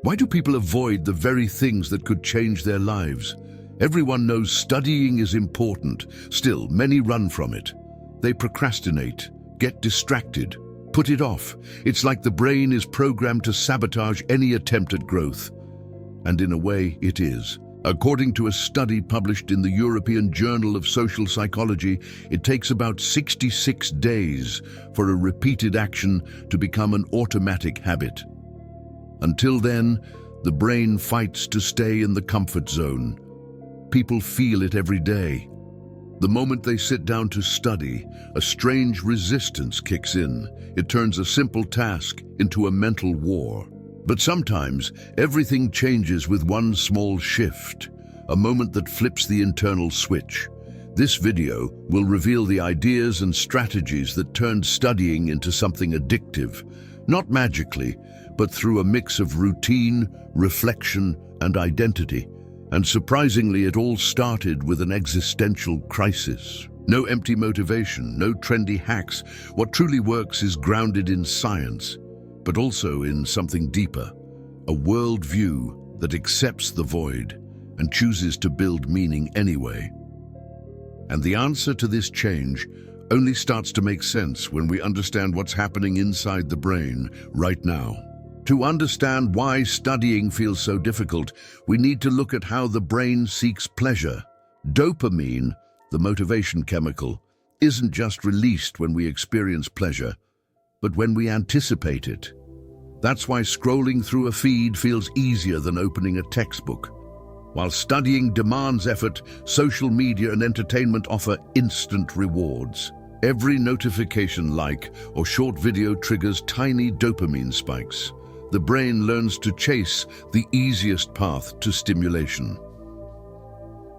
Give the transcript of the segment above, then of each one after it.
Why do people avoid the very things that could change their lives? Everyone knows studying is important. Still, many run from it. They procrastinate, get distracted, put it off. It's like the brain is programmed to sabotage any attempt at growth. And in a way, it is. According to a study published in the European Journal of Social Psychology, it takes about 66 days for a repeated action to become an automatic habit. Until then, the brain fights to stay in the comfort zone. People feel it every day. The moment they sit down to study, a strange resistance kicks in. It turns a simple task into a mental war. But sometimes, everything changes with one small shift, a moment that flips the internal switch. This video will reveal the ideas and strategies that turned studying into something addictive, not magically, but through a mix of routine, reflection, and identity. And surprisingly, it all started with an existential crisis. No empty motivation, no trendy hacks. What truly works is grounded in science, but also in something deeper, a worldview that accepts the void and chooses to build meaning anyway. And the answer to this change only starts to make sense when we understand what's happening inside the brain right now. To understand why studying feels so difficult, we need to look at how the brain seeks pleasure. Dopamine, the motivation chemical, isn't just released when we experience pleasure, but when we anticipate it. That's why scrolling through a feed feels easier than opening a textbook. While studying demands effort, social media and entertainment offer instant rewards. Every notification, like, or short video triggers tiny dopamine spikes. The brain learns to chase the easiest path to stimulation.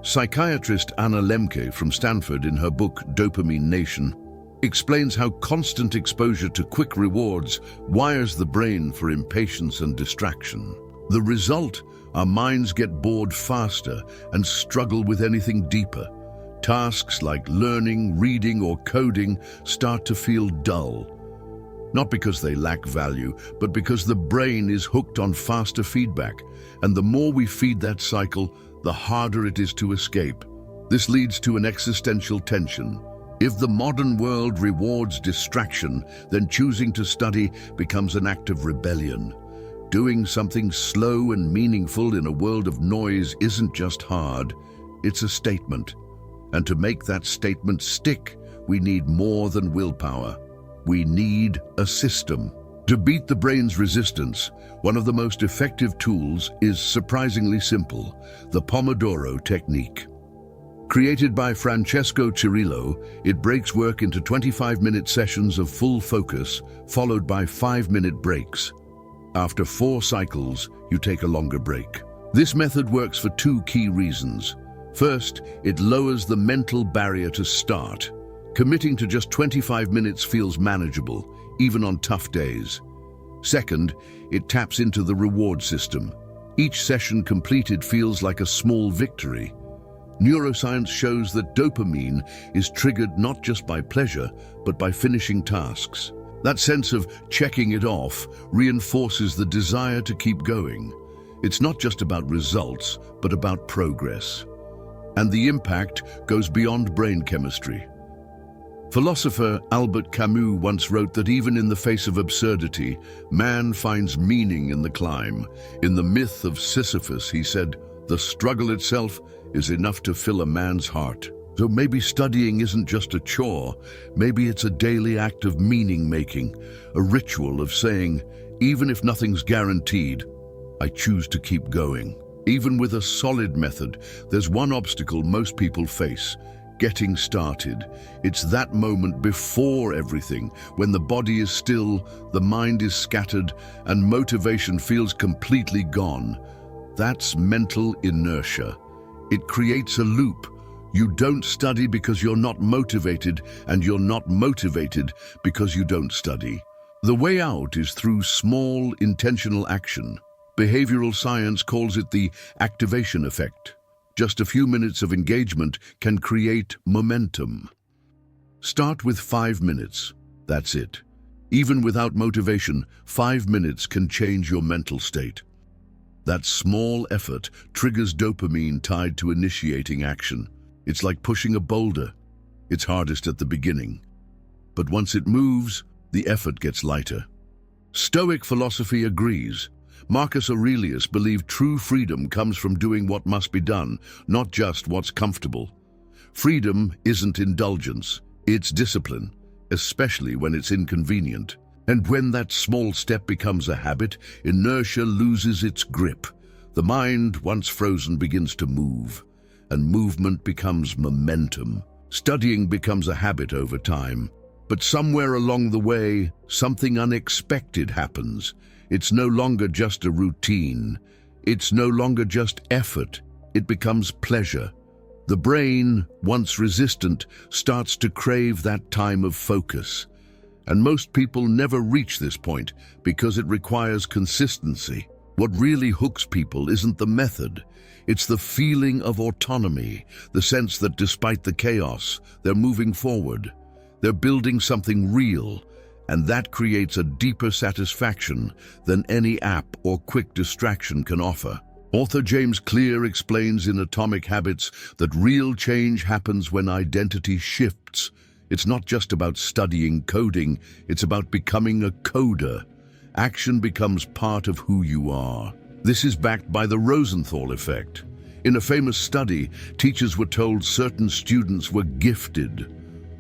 Psychiatrist Anna Lemke from Stanford, in her book Dopamine Nation, explains how constant exposure to quick rewards wires the brain for impatience and distraction. The result? Our minds get bored faster and struggle with anything deeper. Tasks like learning, reading, or coding start to feel dull. Not because they lack value, but because the brain is hooked on faster feedback, and the more we feed that cycle, the harder it is to escape. This leads to an existential tension. If the modern world rewards distraction, then choosing to study becomes an act of rebellion. Doing something slow and meaningful in a world of noise isn't just hard, it's a statement. And to make that statement stick, we need more than willpower. We need a system. To beat the brain's resistance, one of the most effective tools is surprisingly simple: the Pomodoro technique. Created by Francesco Cirillo, it breaks work into 25-minute sessions of full focus, followed by 5-minute breaks. After 4 cycles, you take a longer break. This method works for 2 key reasons. First, it lowers the mental barrier to start. Committing to just 25 minutes feels manageable, even on tough days. Second, it taps into the reward system. Each session completed feels like a small victory. Neuroscience shows that dopamine is triggered not just by pleasure, but by finishing tasks. That sense of checking it off reinforces the desire to keep going. It's not just about results, but about progress. And the impact goes beyond brain chemistry. Philosopher Albert Camus once wrote that even in the face of absurdity, man finds meaning in the climb. In the myth of Sisyphus, he said, "The struggle itself is enough to fill a man's heart." So maybe studying isn't just a chore, maybe it's a daily act of meaning-making, a ritual of saying, even if nothing's guaranteed, I choose to keep going. Even with a solid method, there's one obstacle most people face: getting started. It's that moment before everything, when the body is still, the mind is scattered, and motivation feels completely gone. That's mental inertia. It creates a loop. You don't study because you're not motivated, and you're not motivated because you don't study. The way out is through small, intentional action. Behavioral science calls it the activation effect. Just a few minutes of engagement can create momentum. Start with 5 minutes. That's it. Even without motivation, 5 minutes can change your mental state. That small effort triggers dopamine tied to initiating action. It's like pushing a boulder. It's hardest at the beginning. But once it moves, the effort gets lighter. Stoic philosophy agrees. Marcus Aurelius believed true freedom comes from doing what must be done, not just what's comfortable. Freedom isn't indulgence, it's discipline, especially when it's inconvenient. And when that small step becomes a habit, inertia loses its grip. The mind, once frozen, begins to move, and movement becomes momentum. Studying becomes a habit over time. But somewhere along the way, something unexpected happens. It's no longer just a routine. It's no longer just effort. It becomes pleasure. The brain, once resistant, starts to crave that time of focus. And most people never reach this point because it requires consistency. What really hooks people isn't the method. It's the feeling of autonomy, the sense that despite the chaos, they're moving forward. They're building something real, and that creates a deeper satisfaction than any app or quick distraction can offer. Author James Clear explains in Atomic Habits that real change happens when identity shifts. It's not just about studying coding, it's about becoming a coder. Action becomes part of who you are. This is backed by the Rosenthal effect. In a famous study, teachers were told certain students were gifted.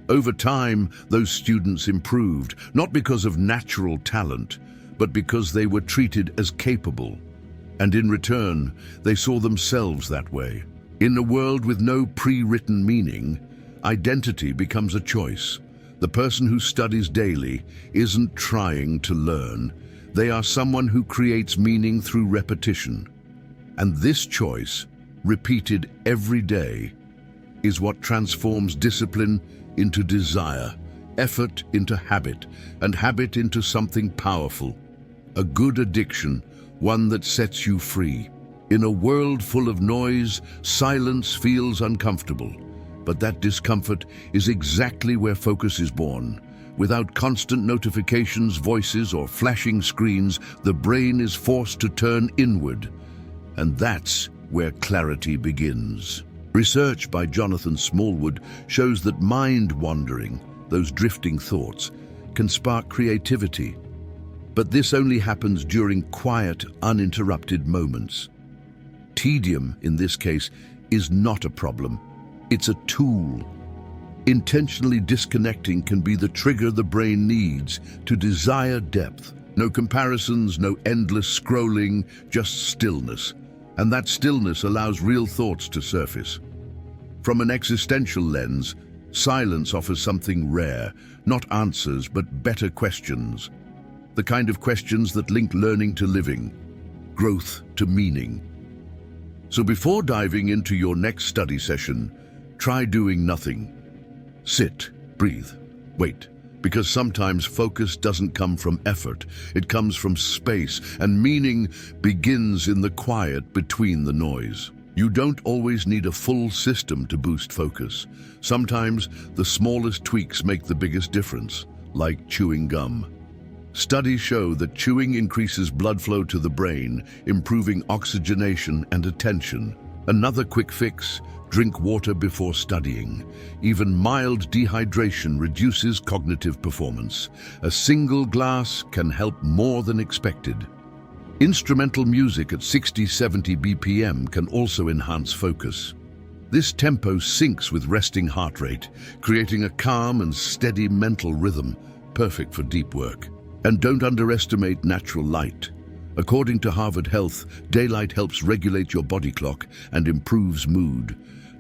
Over time, those students improved, not because of natural talent, but because they were treated as capable. And in return, they saw themselves that way. In a world with no pre-written meaning, identity becomes a choice. The person who studies daily isn't trying to learn. They are someone who creates meaning through repetition. And this choice, repeated every day, is what transforms discipline into desire, effort into habit, and habit into something powerful. A good addiction, one that sets you free. In a world full of noise, silence feels uncomfortable. But that discomfort is exactly where focus is born. Without constant notifications, voices, or flashing screens, the brain is forced to turn inward. And that's where clarity begins. Research by Jonathan Smallwood shows that mind-wandering, those drifting thoughts, can spark creativity. But this only happens during quiet, uninterrupted moments. Tedium, in this case, is not a problem. It's a tool. Intentionally disconnecting can be the trigger the brain needs to desire depth. No comparisons, no endless scrolling, just stillness. And that stillness allows real thoughts to surface. From an existential lens, silence offers something rare, not answers, but better questions. The kind of questions that link learning to living, growth to meaning. So before diving into your next study session, try doing nothing. Sit, breathe, wait. Because sometimes focus doesn't come from effort, it comes from space, and meaning begins in the quiet between the noise. You don't always need a full system to boost focus. Sometimes the smallest tweaks make the biggest difference, like chewing gum. Studies show that chewing increases blood flow to the brain, improving oxygenation and attention. Another quick fix: drink water before studying. Even mild dehydration reduces cognitive performance. A single glass can help more than expected. Instrumental music at 60-70 BPM can also enhance focus. This tempo syncs with resting heart rate, creating a calm and steady mental rhythm, perfect for deep work. And don't underestimate natural light. According to Harvard Health, daylight helps regulate your body clock and improves mood.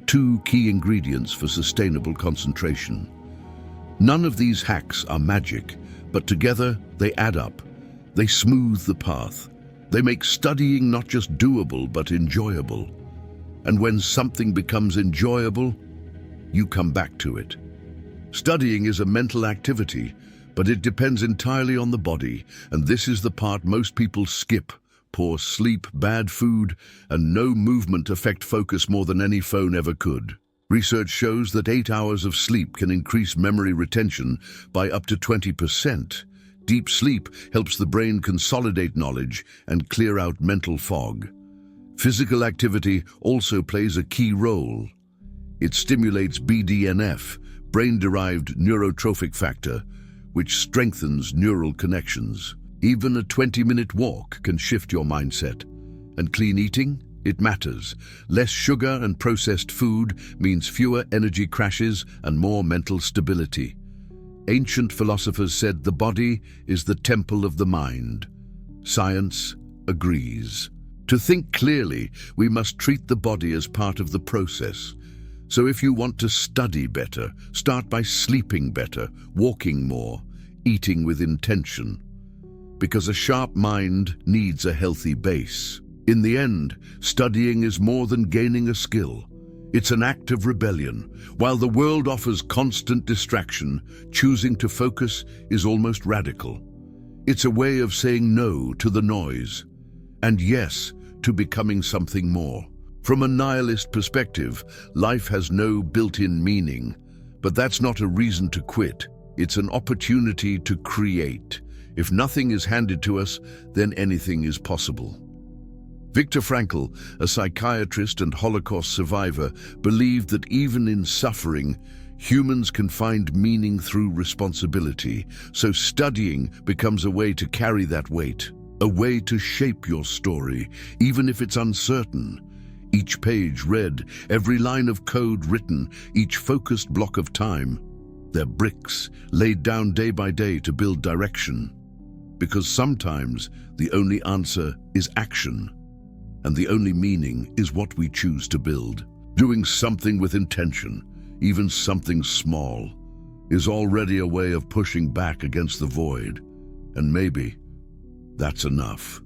Two key ingredients for sustainable concentration. None of these hacks are magic, but together they add up. They smooth the path. They make studying not just doable, but enjoyable. And when something becomes enjoyable, you come back to it. Studying is a mental activity, but it depends entirely on the body, and this is the part most people skip. Poor sleep, bad food, and no movement affect focus more than any phone ever could. Research shows that 8 hours of sleep can increase memory retention by up to 20%. Deep sleep helps the brain consolidate knowledge and clear out mental fog. Physical activity also plays a key role. It stimulates BDNF, brain-derived neurotrophic factor, which strengthens neural connections. Even a 20-minute walk can shift your mindset. And clean eating? It matters. Less sugar and processed food means fewer energy crashes and more mental stability. Ancient philosophers said the body is the temple of the mind. Science agrees. To think clearly, we must treat the body as part of the process. So if you want to study better, start by sleeping better, walking more, eating with intention. Because a sharp mind needs a healthy base. In the end, studying is more than gaining a skill. It's an act of rebellion. While the world offers constant distraction, choosing to focus is almost radical. It's a way of saying no to the noise, and yes to becoming something more. From a nihilist perspective, life has no built-in meaning, but that's not a reason to quit. It's an opportunity to create. If nothing is handed to us, then anything is possible. Viktor Frankl, a psychiatrist and Holocaust survivor, believed that even in suffering, humans can find meaning through responsibility. So studying becomes a way to carry that weight, a way to shape your story, even if it's uncertain. Each page read, every line of code written, each focused block of time. They're bricks laid down day by day to build direction. Because sometimes the only answer is action. And the only meaning is what we choose to build. Doing something with intention, even something small, is already a way of pushing back against the void. And maybe that's enough.